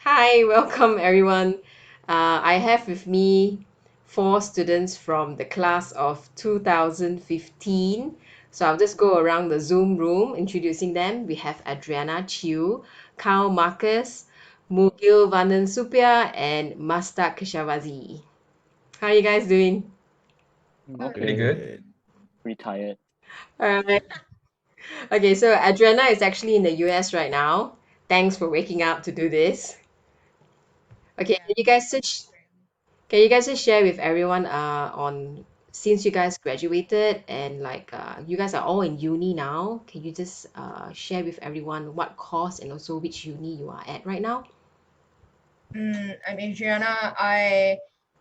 Hi, welcome everyone. I have with me four students from the class of 2015. So I'll just go around the Zoom room introducing them. We have Adriana Chew, Karl Marcus, Mugilvarnan Suppiah, and Mazdak Keshavarzi. How are you guys doing? Pretty Okay, good. Good. pretty tired. All right. Okay, so Adriana is actually in the US right now. Thanks for waking up to do this. Okay, Yeah, can you guys just share with everyone on since you guys graduated and you guys are all in uni now, can you just share with everyone what course and also which uni you are at right now? I'm Adriana. I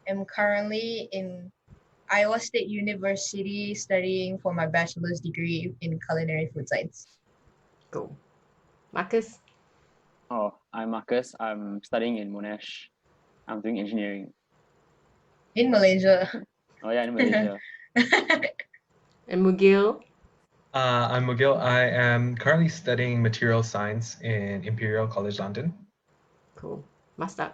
am currently in Iowa State University studying for my bachelor's degree in culinary food science. Go. Marcus? Oh, I'm Marcus. I'm studying in Monash. I'm doing engineering. In Malaysia. Oh yeah, in Malaysia. And Mugil? I'm Mugil. I am currently studying material science in Imperial College London. Cool. Mastak?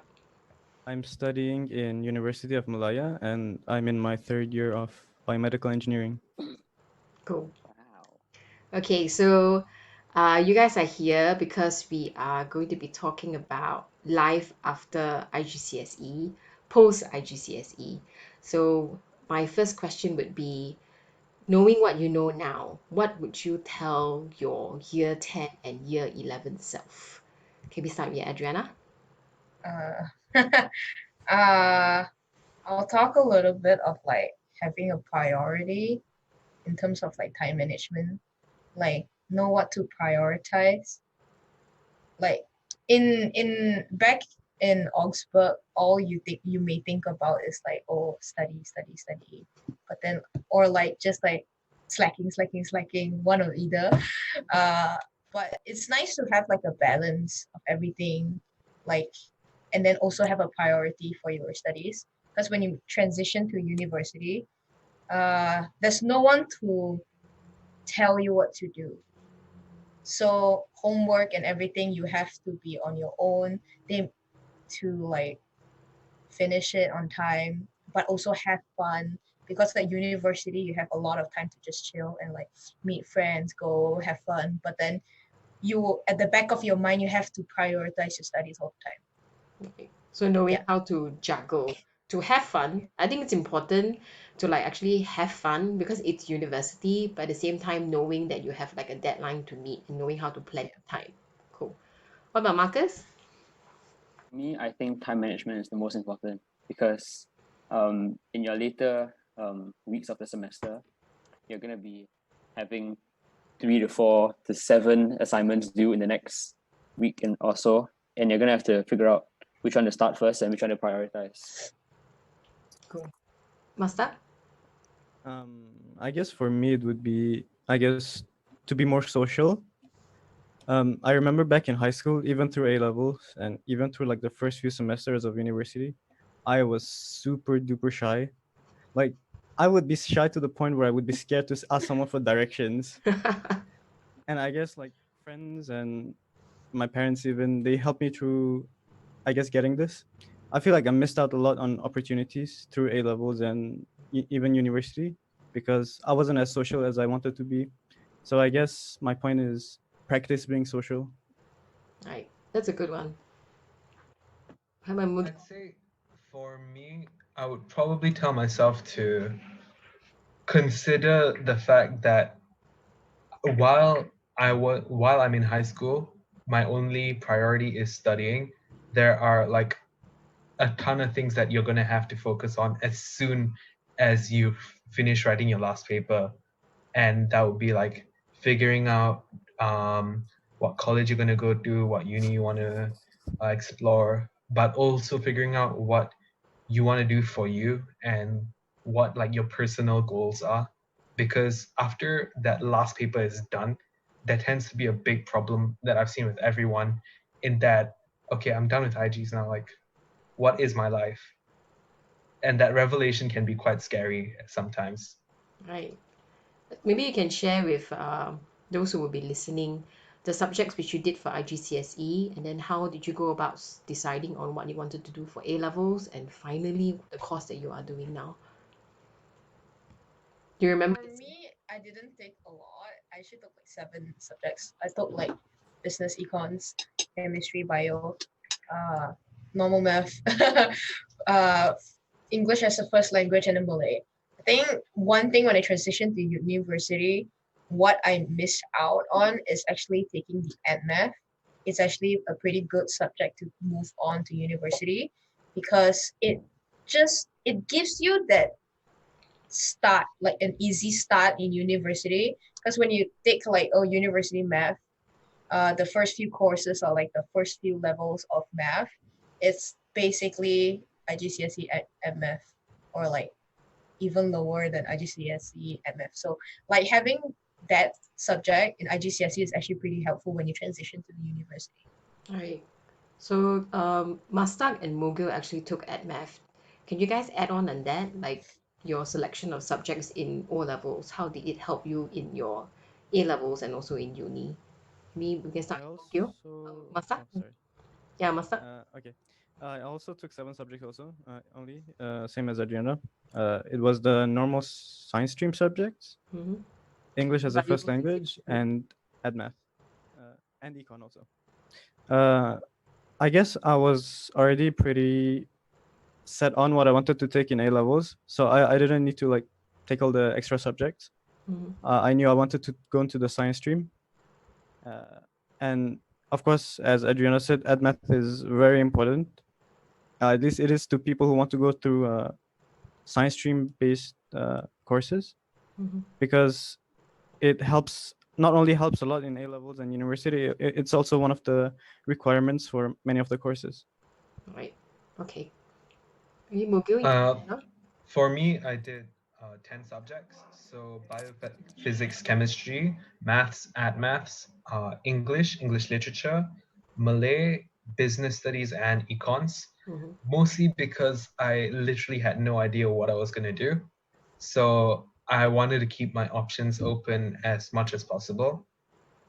I'm studying in University of Malaya and I'm in my third year of biomedical engineering. Cool. Wow. Okay, so you guys are here because we are going to be talking about life after IGCSE, post IGCSE. So my first question would be, knowing what you know now, what would you tell your year 10 and year 11 self? Can we start with Adriana? uh, uh, I'll talk a little bit of like having a priority in terms of like time management, like know what to prioritize. Like in back in Augsburg, all you may think about is like, oh, study, study, study. But then or like just like slacking, one or either. Uh but it's nice to have like a balance of everything, like and then also have a priority for your studies. Because when you transition to university, there's no one to tell you what to do. So homework and everything you have to be on your own. They to like finish it on time, but also have fun because at university you have a lot of time to just chill and like meet friends, go have fun. But then you at the back of your mind you have to prioritize your studies all the time. Okay. So knowing Yeah. how to juggle, to have fun, I think it's important to like actually have fun because it's university, but at the same time knowing that you have like a deadline to meet and knowing how to plan your time. Cool. What about Marcus? Me, I think time management is the most important because in your later weeks of the semester, you're gonna be having 3 to 4 to 7 assignments due in the next week and or so, and you're gonna have to figure out which one to start first and which one to prioritize. Cool. Masta? I guess for me it would be, to be more social. I remember back in high school, even through A levels and even through like the first few semesters of university, I was super duper shy. Like I would be shy to the point where I would be scared to ask someone for directions. And I guess like friends and my parents even they helped me through, I guess, getting this. I feel like I missed out a lot on opportunities through A levels and even university because I wasn't as social as I wanted to be. So I guess my point is practice being social. Right. That's a good one. How about Mugil? I'd say for me, I would probably tell myself to consider the fact that while while I'm in high school, my only priority is studying. There are like a ton of things that you're going to have to focus on as soon as you finish writing your last paper, and that would be like figuring out what college you're going to go to, what uni you want to explore, but also figuring out what you want to do for you and what like your personal goals are, because after that last paper is done, there tends to be a big problem that I've seen with everyone, in that, okay, I'm done with IGs now, like what is my life? And that revelation can be quite scary sometimes. Right. Maybe you can share with those who will be listening. the subjects which you did for IGCSE, and then how did you go about deciding on what you wanted to do for A levels, and finally the course that you are doing now? Do you remember? For me, I didn't take a lot. I actually took like 7 subjects. I took like business econs, chemistry, bio, normal math, uh, English as a first language, and then Malay. I think one thing when I transitioned to university, what I missed out on is actually taking the ed math. It's actually a pretty good subject to move on to university because it gives you that start, like an easy start in university. Because when you take like university math, the first few courses are like the first few levels of math. It's basically IGCSE at math, or like even lower than IGCSE at math. So like having that subject in IGCSE is actually pretty helpful when you transition to the university. All right. So Mazdak and Mugil actually took ed math. Can you guys add on that, like your selection of subjects in O levels? How did it help you in your A levels and also in uni? Maybe we can start I with also, Mugil. Mazdak? sorry. Yeah, Mazdak. Okay. I also took 7 subjects also, only, same as Adriana. It was the normal science stream subjects, Mm-hmm. English as a But you first language, and ed math, and econ also. I guess I was already pretty set on what I wanted to take in A levels, so I didn't need to like take all the extra subjects. Mhm. I knew I wanted to go into the science stream, and of course, as Adriana said, ed math is very important. At least it is to people who want to go through science stream based courses, Mhm. because it helps, not only helps a lot in A levels and university, it's also one of the requirements for many of the courses. Right. Okay. Maybe Mugil, you can start. For me, I did 10 subjects. So biophysics, chemistry, maths, maths, English, English literature, Malay, business studies, and econs. Mhm. Mostly because I literally had no idea what I was going to do. So I wanted to keep my options open as much as possible.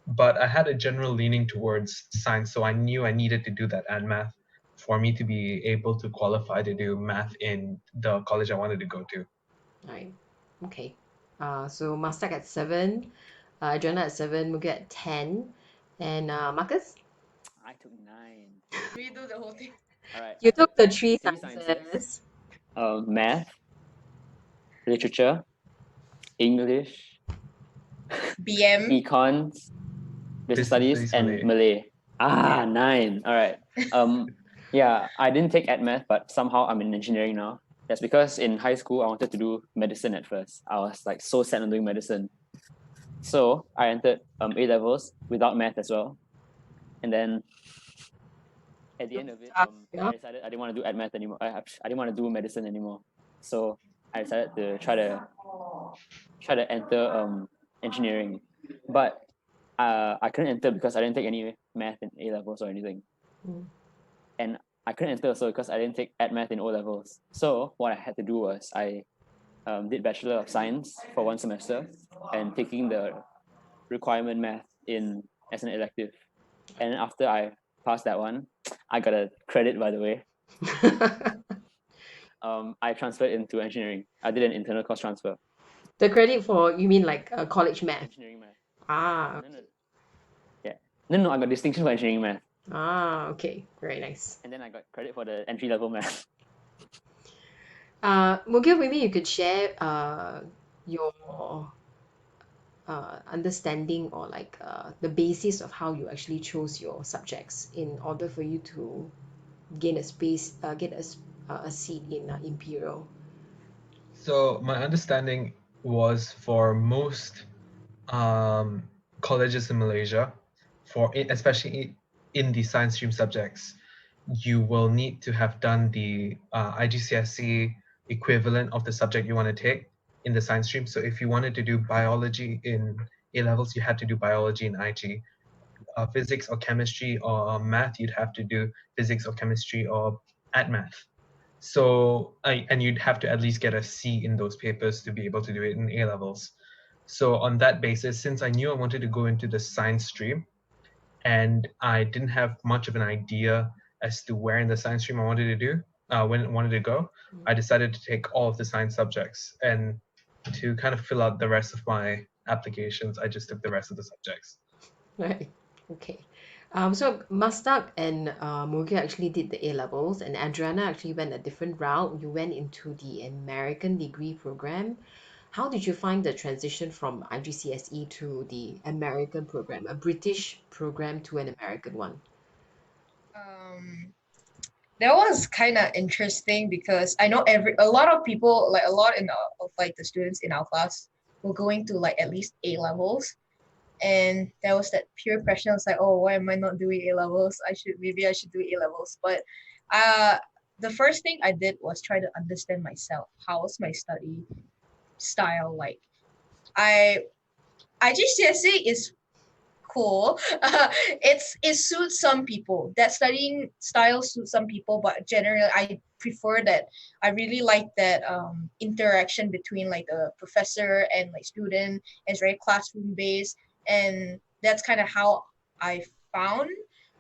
But I had a general leaning towards science, so I knew I needed to do that and math for me to be able to qualify to do math in the college I wanted to go to. Right. Okay. So Mazdak at 7, Adriana at 7, Mugil at 10, and Marcus? I took 9. Redo the whole thing. All right. You I took took the three 3 sciences. sciences. Math, literature, English, BM. econs, business studies, and Malay. Yeah. 9. All right. Yeah, I didn't take ed math, but somehow I'm in engineering now. That's because in high school I wanted to do medicine at first. I was like so set on doing medicine. So I entered A levels without math as well. And then at the end of it, Yeah. I decided I didn't want to do ed math anymore. I didn't want to do medicine anymore. So I decided to try to enter engineering. But I couldn't enter because I didn't take any math in A levels or anything. Mm. And I couldn't enter also because I didn't take ed math in O levels. So what I had to do was I did Bachelor of Science for 1 semester and taking the requirement math in as an elective. And after I passed that one, I got a credit, by the way. I transferred into engineering. I did an internal course transfer. The credit for, you mean like college math? Engineering math. Ah. No. Yeah. No, I got distinction for engineering math. Ah, okay. Very nice. And then I got credit for the entry level math. Mugil, maybe you could share your understanding, or like the basis of how you actually chose your subjects in order for you to gain a space, get a seat in Imperial. So my understanding was for most colleges in Malaysia, especially in the science stream subjects, you will need to have done the IGCSE equivalent of the subject you want to take in the science stream. So if you wanted to do biology in A levels, you had to do biology in IG. Physics or chemistry or math, you'd have to do physics or chemistry or math. So and you'd have to at least get a C in those papers to be able to do it in A levels. So on that basis, since I knew I wanted to go into the science stream, and I didn't have much of an idea as to where in the science stream I wanted to do, when I wanted to go. I decided to take all of the science subjects, and to kind of fill out the rest of my applications, I just took the rest of the subjects. Right. Okay. So Mazdak and Mugi actually did the A levels, and Adriana actually went a different route. You went into the American degree program. How did you find the transition from IGCSE to the American program, a British program to an American one? Um, that was kind of interesting because I know a lot of people, like a lot of like the students in our class were going to like at least A levels, and there was that peer pressure. I was like, oh, why am I not doing A levels? Maybe I should do A levels. But uh, the first thing I did was try to understand myself. How's my study style like? I IGCSE is cool. It suits some people. That studying style suits some people, but generally I prefer that. I really like that interaction between like the professor and like student. It's very classroom based, and that's kind of how I found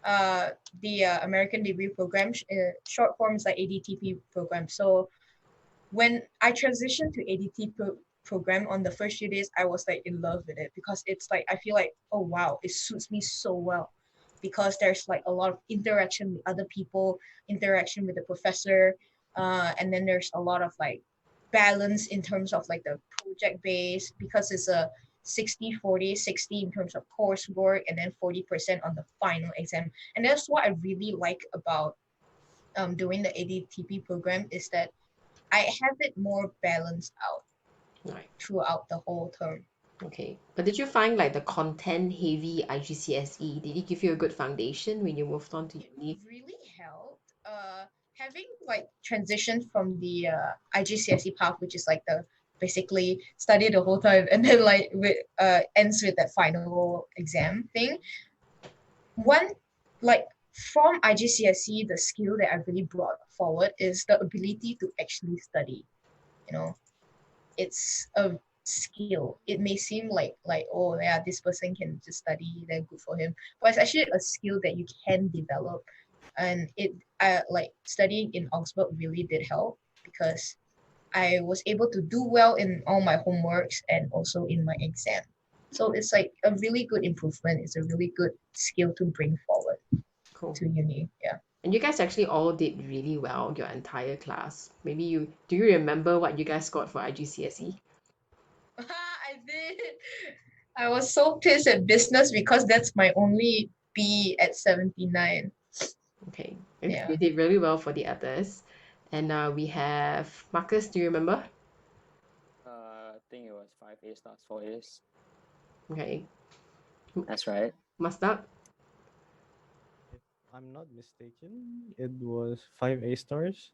uh, the American degree program. Short form is like ADTP program. So when I transitioned to program on the first few days, I was like in love with it because it's like I feel like, oh wow, it suits me so well because there's like a lot of interaction with other people, interaction with the professor, and then there's a lot of like balance in terms of like the project base because it's a 60-40-60 in terms of coursework and then 40% on the final exam. And that's what I really like about doing the ADTP program is that I have it more balanced out Right. throughout the whole term. Okay. But did you find like the content heavy IGCSE, did it give you a good foundation when you moved on to It uni? really helped. Having like transitioned from the IGCSE path, which is like the basically study the whole time and then like ends with that final exam thing. One like from IGCSE, the skill that I really brought forward is the ability to actually study. You know, it's a skill. It may seem like oh yeah, this person can just study, then good for him. But it's actually a skill that you can develop. And it like studying in Augsburg really did help because I was able to do well in all my homeworks and also in my exam. So it's like a really good improvement. It's a really good skill to bring forward Cool. to uni. Yeah. And you guys actually all did really well, your entire class. Maybe do you remember what you guys got for IGCSE? I did. I was so pissed at business because that's my only B at 79. Okay. Yeah. You did really well for the others. And we have Marcus, do you remember? I think it was 5 A stars, 4 A's. Okay. That's right. Mazdak? If I'm not mistaken, it was 5 A stars,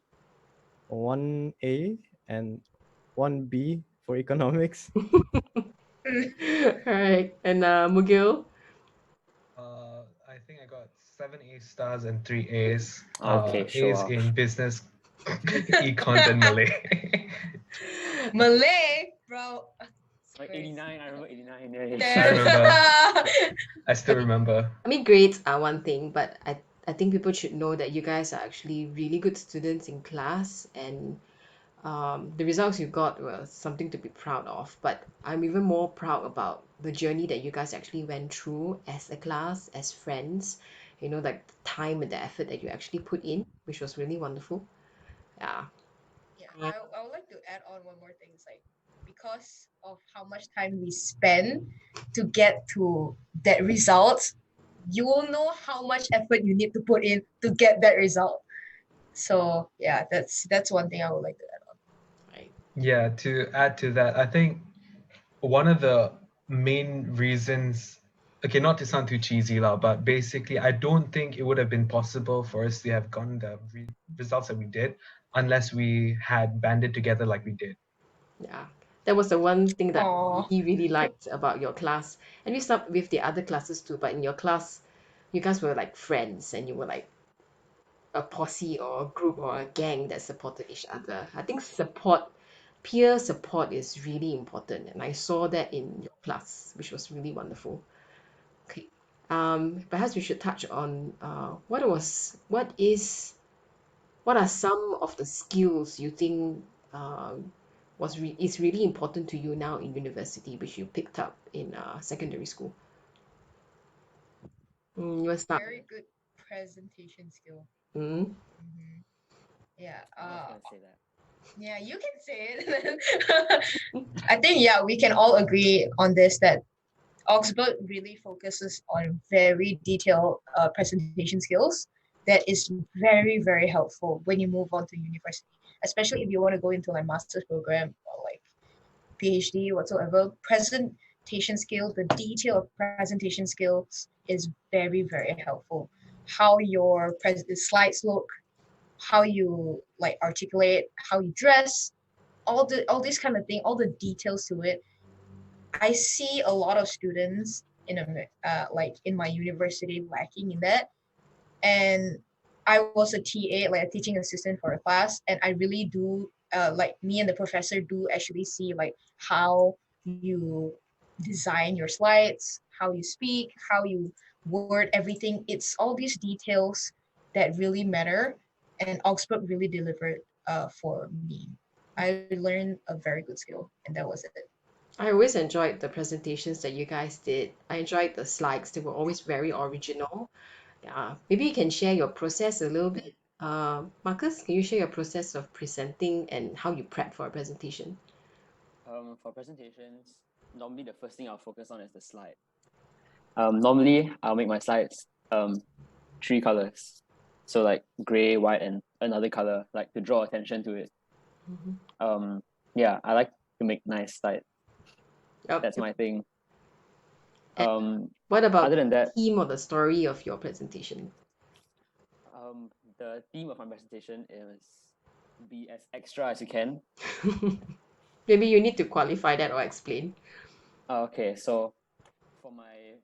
1 A, and 1 B for economics. Alright. And Mugil? I think I got 7 A stars and 3 A's. Okay, show A's off. in business, econs, and Malay. Malay, bro. Like 89, I remember 89. Yeah, I remember. I still remember. I mean, grades are one thing, but I think people should know that you guys are actually really good students in class, and the results you got were something to be proud of. But I'm even more proud about the journey that you guys actually went through as a class, as friends. You know, like the time and the effort that you actually put in, which was really wonderful. Yeah. Yeah, I would like to add on one more thing. It's like because of how much time we spend to get to that result, you will know how much effort you need to put in to get that result. So yeah, that's one thing I would like to add on. Right. Yeah, to add to that, I think one of the main reasons, okay, not to sound too cheesy, lah, but basically, I don't think it would have been possible for us to have gotten the results that we did unless we had banded together like we did. Yeah. That was the one thing that Aw. he really liked about your class. And we stopped with the other classes too, but in your class, you guys were like friends and you were like a posse or a group or a gang that supported each other. I think peer support is really important, and I saw that in your class, which was really wonderful. Okay. Perhaps we should touch on what are some of the skills you think is really important to you now in university, which you picked up in secondary school? You want to start? Very good presentation skill. Mm? Hmm. Yeah. I was gonna say that. Yeah, you can say it. I think, yeah, we can all agree on this that Augsburg really focuses on very detailed presentation skills that is very, very helpful when you move on to university, especially if you want to go into like master's program or like PhD whatsoever. Presentation skills, the detail of presentation skills is very, very helpful. How your slides look, how you like articulate, how you dress, all this kind of thing, all the details to it. I see a lot of students like in my university lacking in that, and I was a TA, like a teaching assistant for a class, and I really do like me and the professor do actually see like how you design your slides, how you speak, how you word everything. It's all these details that really matter, and Augsburg really delivered for me. I learned a very good skill, and that was it. I always enjoyed the presentations that you guys did. I enjoyed the slides. They were always very original. Yeah, maybe you can share your process a little bit. Marcus, can you share your process of presenting and how you prep for a presentation? For presentations, normally the first thing I'll focus on is the slide. Normally I'll make my slides 3 colors. So like gray, white, and another color, like to draw attention to it. Mhm. Yeah, I like to make nice slides. Yep. That's my thing. What about Other than the that, theme or the story of your presentation? the theme of my presentation is be as extra as you can. Maybe you need to qualify that or explain. Okay, so for my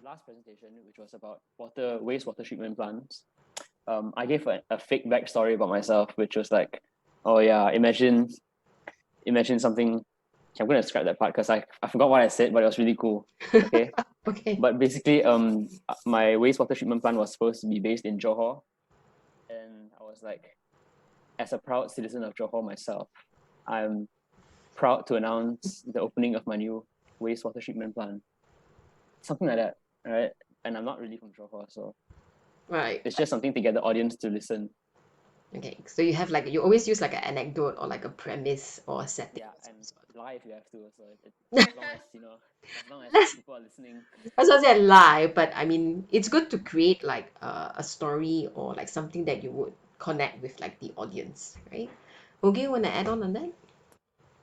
last presentation, which was about wastewater treatment plants, I gave a fake backstory about myself, which was like, oh yeah, imagine something. I'm going to describe that part because I forgot what I said, but it was really cool. Okay. Okay. But basically, my wastewater treatment plant was supposed to be based in Johor, and I was like, as a proud citizen of Johor myself, I'm proud to announce the opening of my new wastewater treatment plant. Something like that, right? And I'm not really from Johor, so Right. it's just something to get the audience to listen. Okay. So you always use like an anecdote or like a premise or a setting. Yeah, and lie if you have to. So as long as as long as people are listening. That's what I said lie, but I mean, it's good to create like a story or like something that you would connect with like the audience, right? Okay, want to add on that?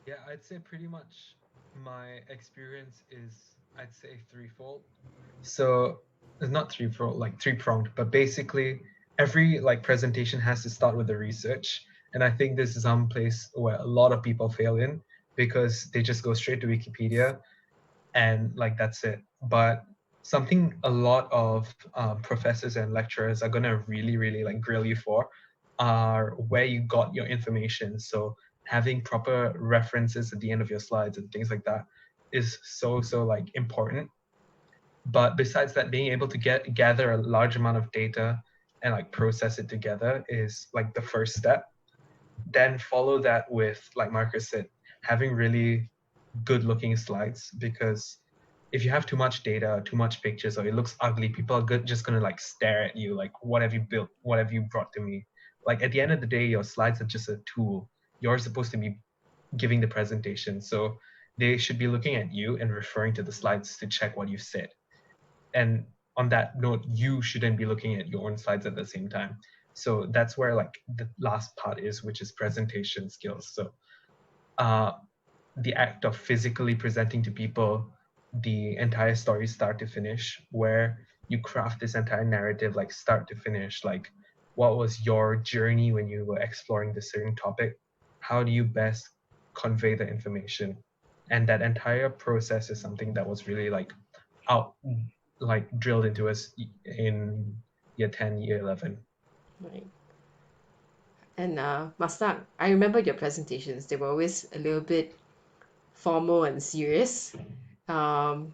Yeah, I'd say pretty much my experience is, I'd say, threefold. So it's not threefold, like three-pronged, but basically every like presentation has to start with the research. And I think this is some place where a lot of people fail in because they just go straight to Wikipedia and like that's it. But something a lot of professors and lecturers are gonna really, really like grill you for are where you got your information. So having proper references at the end of your slides and things like that is so like important. But besides that, being able to gather a large amount of data and like process it together is like the first step. Then follow that with, like Marcus said, having really good looking slides, because if you have too much data, too much pictures, or it looks ugly, people are just gonna like stare at you like, what have you built? What have you brought to me? Like at the end of the day, your slides are just a tool. You're supposed to be giving the presentation. So they should be looking at you and referring to the slides to check what you said. And on that note, you shouldn't be looking at your own slides at the same time. So that's where like the last part is, which is presentation skills. So the act of physically presenting to people the entire story start to finish, where you craft this entire narrative like start to finish, like what was your journey when you were exploring this certain topic, how do you best convey the information. And that entire process is something that was really like out like drilled into us in year 10, year 11. Right. And Mazdak, I remember your presentations. They were always a little bit formal and serious. Um,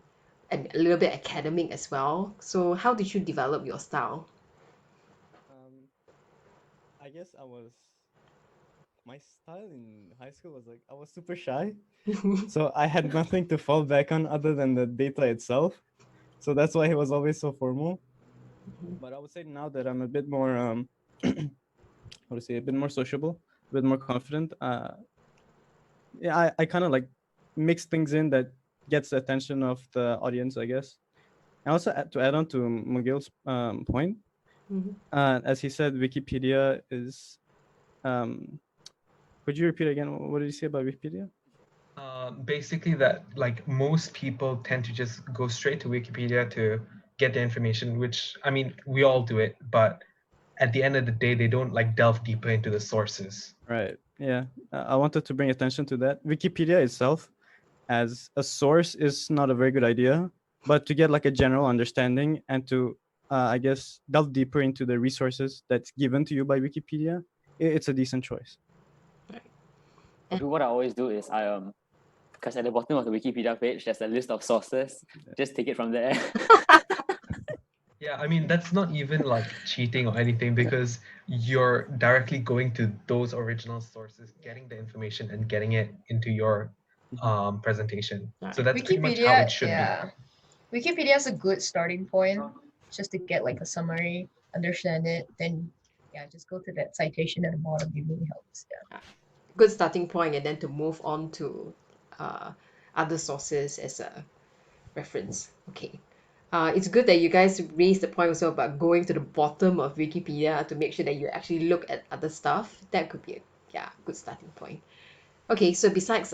a little bit academic as well. So how did you develop your style? I guess my style in high school was like I was super shy, so I had nothing to fall back on other than the data itself. So that's why he was always so formal. But I would say now that I'm a bit more how to say, a bit more sociable, a bit more confident. Yeah, I kind of like mix things in that gets the attention of the audience, I guess. And also to add on to Mugil's point, Mhm. as he said, Wikipedia is. Could you repeat again? What did you say about Wikipedia? Basically, that like most people tend to just go straight to Wikipedia to get the information, which I mean, we all do it, but at the end of the day, they don't like delve deeper into the sources. Right. Yeah. I wanted to bring attention to that. Wikipedia itself, as a source, is not a very good idea, but to get like a general understanding and to, I guess, delve deeper into the resources that's given to you by Wikipedia, it's a decent choice. Okay, what I always do is because at the bottom of the Wikipedia page there's a list of sources. Just take it from there. Yeah, I mean, that's not even like cheating or anything because you're directly going to those original sources, getting the information and getting it into your presentation. So that's pretty much how it should be. Wikipedia is a good starting point just to get like a summary, understand it, then just go to that citation at the bottom. It really helps. Yeah. Good starting point, and then to move on to other sources as a reference. Okay. It's good that you guys raised the point also about going to the bottom of Wikipedia to make sure that you actually look at other stuff. That could be a good starting point. Okay, so besides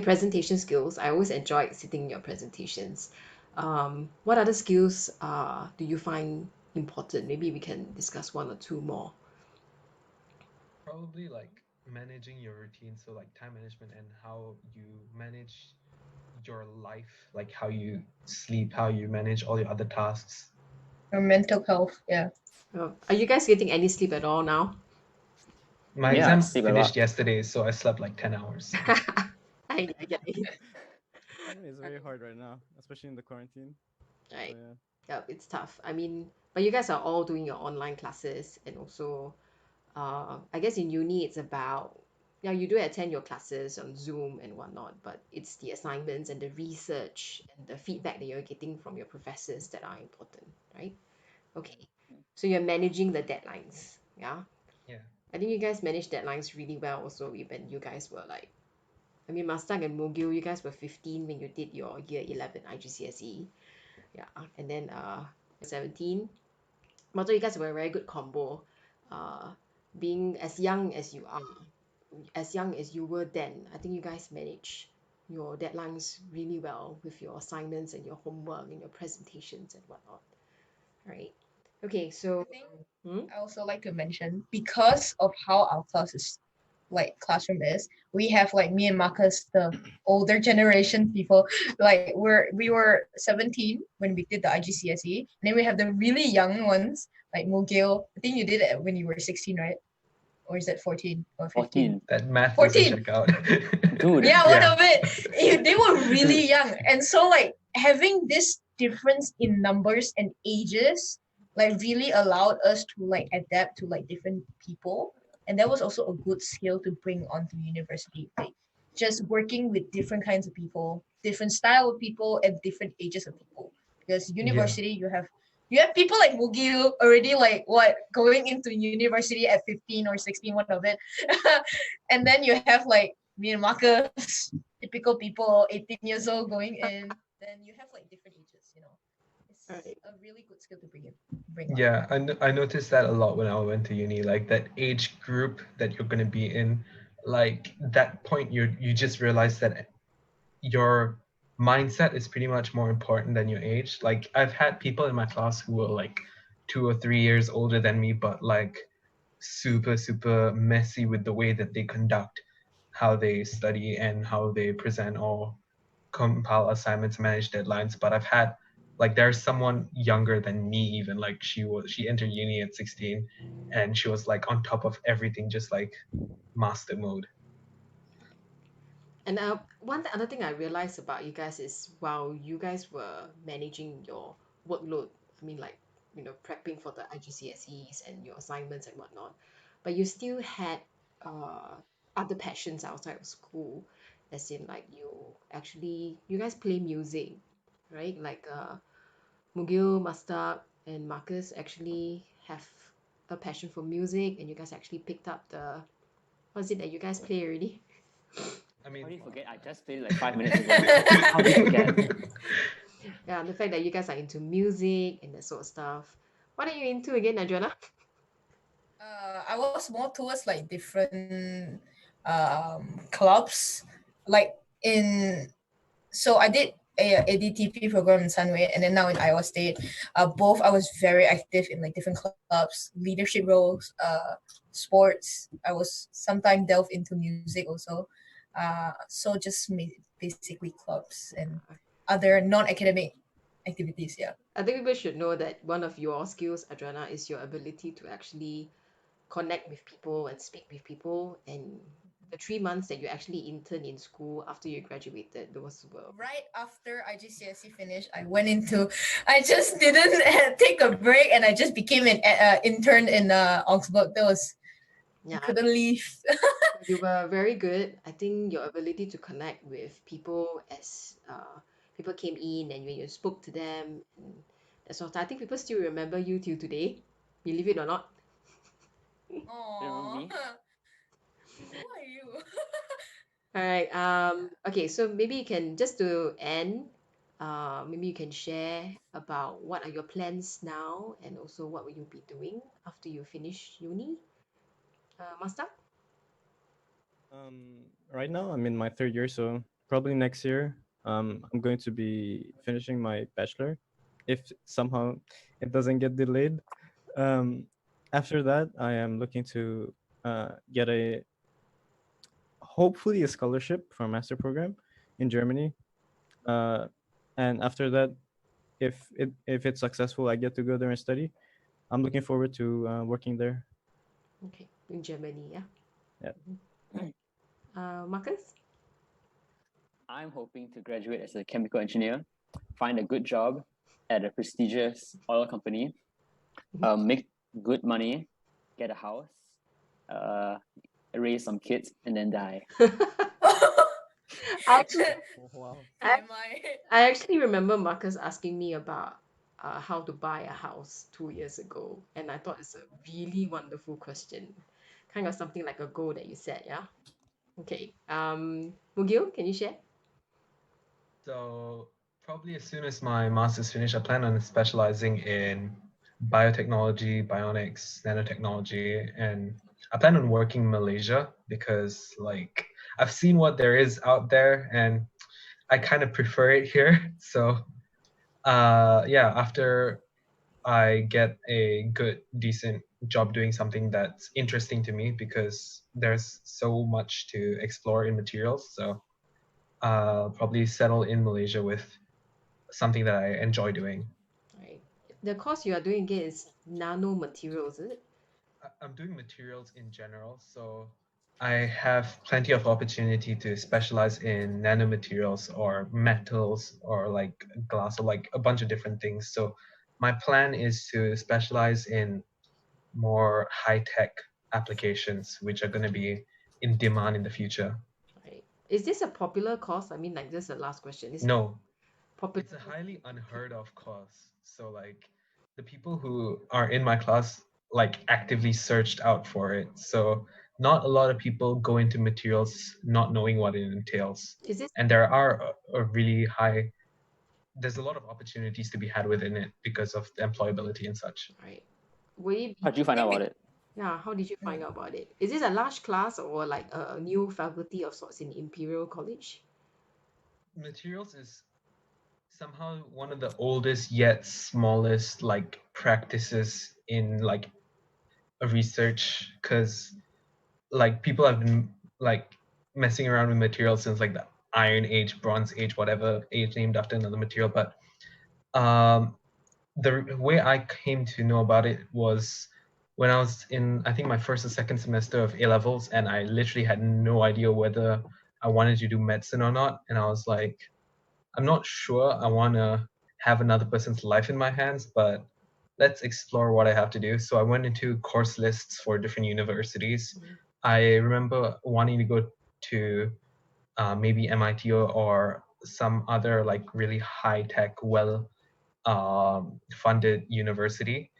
presentation skills, I always enjoyed sitting in your presentations. What other skills do you find important? Maybe we can discuss one or two more. Probably like managing your routine, so like time management and how you manage your life, like how you sleep, how you manage all your other tasks. Or mental health. Yeah. Are you guys getting any sleep at all now? My Yeah, I exam sleep a finished lot. yesterday, so I slept like 10 hours. I get it. I mean, it's very hard right now, especially in the quarantine. Right. So, yeah. Yeah, it's tough. I mean, but you guys are all doing your online classes, and also, I guess in uni it's about, yeah, you do attend your classes on Zoom and whatnot, but it's the assignments and the research and the feedback that you're getting from your professors that are important, right? Okay. So you're managing the deadlines, yeah? Yeah. I think you guys manage deadlines really well also when you guys were like, I mean, Mazdak and Mugil, you guys were 15 when you did your year 11 IGCSE. Yeah, and then 17. Although you guys were a very good combo. Uh, being as young as you are, as young as you were then, I think you guys manage your deadlines really well with your assignments and your homework and your presentations and whatnot. Right. Okay, so I think hmm? I also like to mention because of how our classroom is, we have like me and Marcus, the older generation people, like we were 17 when we did the IGCSE, and then we have the really young ones like Mugil. I think you did it when you were 16, right? Or is that 14 or 15? 14. That math 14. doesn't check out. Dude. Yeah, one Yeah. of it. They were really young, and so like having this difference in numbers and ages like really allowed us to like adapt to like different people, and that was also a good skill to bring onto university. Like just working with different kinds of people, different style of people, and different ages of people. Because university, you have people like Mugil already like what going into university at 15 or 16, one of it, and then you have like me and Marcus, typical people, 18 years old going in. Then you have like different ages. It's Right. a really good skill to bring on. Yeah, I noticed that a lot when I went to uni, like that age group that you're gonna be in, like that point you just realize that your mindset is pretty much more important than your age. Like I've had people in my class who were like 2 or 3 years older than me, but like super, super messy with the way that they conduct, how they study and how they present or compile assignments, manage deadlines. But I've had like there's someone younger than me even, like she entered uni at 16 and she was like on top of everything, just like master mode. And one other thing I realized about you guys is while you guys were managing your workload, I mean, like, prepping for the IGCSEs and your assignments and whatnot, but you still had uh, other passions outside of school, as in, like, you guys play music, right? Like, Mugil, Mazdak, and Marcus actually have a passion for music, and you guys actually picked up what is it that you guys play already? I mean, How do you forget? I just played like 5 minutes ago. How do you forget? Yeah, the fact that you guys are into music and that sort of stuff. What are you into again, Adriana? I was more towards like different clubs. Like in so I did a ADTP program in Sunway and then now in Iowa State. Both I was very active in like different clubs, leadership roles, sports. I was sometimes delve into music also. So just basically clubs and other non-academic activities. Yeah. I think people should know that one of your skills, Adriana, is your ability to actually connect with people and speak with people. And the 3 months that you actually interned in school after you graduated, those were Right after IGCSE finished, I just didn't take a break and I just became an intern in Augsburg. I yeah, couldn't leave. you were very good. I think your ability to connect with people as people came in and when you spoke to them, and that sort of, I think people still remember you till today, believe it or not. Remember Aww. me? Who are you? All right. Okay. So maybe you can just to end. Maybe you can share about what are your plans now, and also what will you be doing after you finish uni. Master. Right now I'm in my third year, so probably next year I'm going to be finishing my bachelor, if somehow it doesn't get delayed. Um, After that, I am looking to get hopefully a scholarship for a master program in Germany. And after that, if it's successful, I get to go there and study. I'm looking forward to working there. Okay, in Germany. Yeah. Yeah. Mhm. Marcus. I'm hoping to graduate as a chemical engineer, find a good job at a prestigious oil company, make good money, get a house, uh, raise some kids, and then die. I actually, Wow. I, TMI. I actually remember Marcus asking me about how to buy a house 2 years ago, and I thought it's a really wonderful question, kind of something like a goal that you set. Yeah. Okay. Mugil, can you share? so probably as soon as my master's finished, I plan on specializing in biotechnology, bionics, nanotechnology, and I plan on working in Malaysia because like I've seen what there is out there and I kind of prefer it here. So yeah, after I get a good, decent job doing something that's interesting to me because there's so much to explore in materials. So probably settle in Malaysia with something that I enjoy doing. Right. The course you are doing again is nano materials, is it? I'm doing materials in general, so I have plenty of opportunity to specialize in nanomaterials or metals or like glass or like a bunch of different things. So my plan is to specialize in more high-tech applications, which are going to be in demand in the future. Right. Is this a popular course? I mean, like, this is the last question. Is it No, popular? it's a highly unheard of course. So like the people who are in my class like actively searched out for it. So not a lot of people go into materials not knowing what it entails. Is this And there are a really high there's a lot of opportunities to be had within it because of the employability and such. right? Will it How'd you find out about it? Yeah, how did you find out about it? Is this a large class or like a new faculty of sorts in Imperial College? Materials is somehow one of the oldest yet smallest like practices in like a research because like people have been like messing around with materials since like the Iron Age, Bronze Age, whatever age named after another material. But the way I came to know about it was when I was in I think my first or second semester of A levels, and I literally had no idea whether I wanted to do medicine or not. And I was like, I'm not sure I want to have another person's life in my hands, but let's explore what I have to do. So I went into course lists for different universities. I remember wanting to go to maybe MIT or some other like really high tech, well funded university.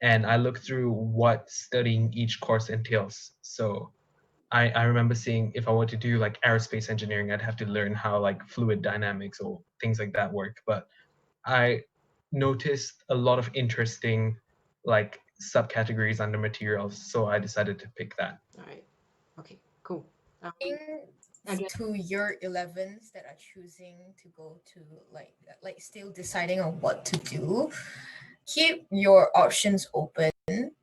And I looked through what studying each course entails. So I remember seeing if I were to do like aerospace engineering, I'd have to learn how like fluid dynamics or things like that work. But I noticed a lot of interesting like subcategories under materials. So I decided to pick that. All right. Okay, cool. think Adriana? to year 11s that are choosing to go to like still deciding on what to do, keep your options open.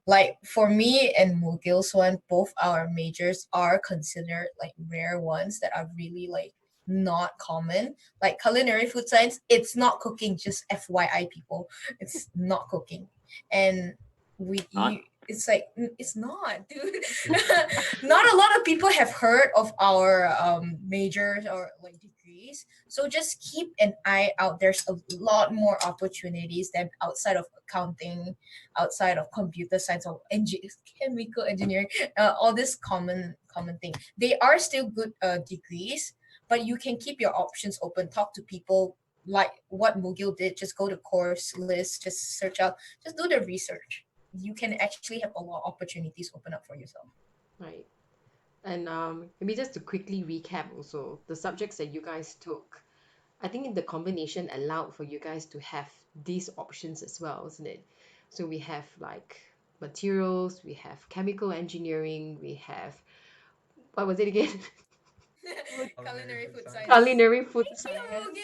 Like for me and Mugil's one, both our majors are considered like rare ones that are really like not common. Like culinary food science, it's not cooking, just FYI people. It's not cooking. And Not? it's like it's not, dude. Not a lot of people have heard of our majors or like degrees. So just keep an eye out. There's a lot more opportunities than outside of accounting, outside of computer science or chemical engineering, all this common thing. They are still good degrees, but you can keep your options open. Talk to people like what Mugil did. Just go to course list, just search out, just do the research. You can actually have a lot of opportunities open up for yourself. Right. And maybe just to quickly recap also, the subjects that you guys took, I think the combination allowed for you guys to have these options as well, isn't it? So we have like materials, we have chemical engineering, we have, what was it again? Culinary food science. Culinary food Thank science. you,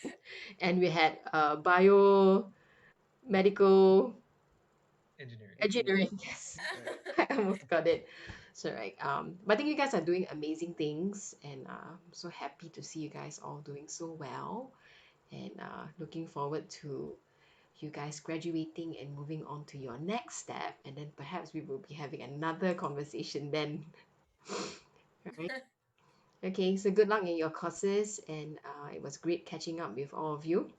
Mugil. And we had bio, medical, engineering. Yes, I almost got it. So right, but I think you guys are doing amazing things, and I'm so happy to see you guys all doing so well, and looking forward to you guys graduating and moving on to your next step, and then perhaps we will be having another conversation then. Right? Okay, so good luck in your courses, and it was great catching up with all of you.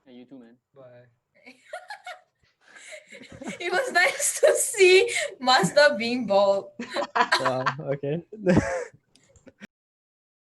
Yeah, you too, man. Bye. It was nice to see Mazda being bald. Wow. Okay.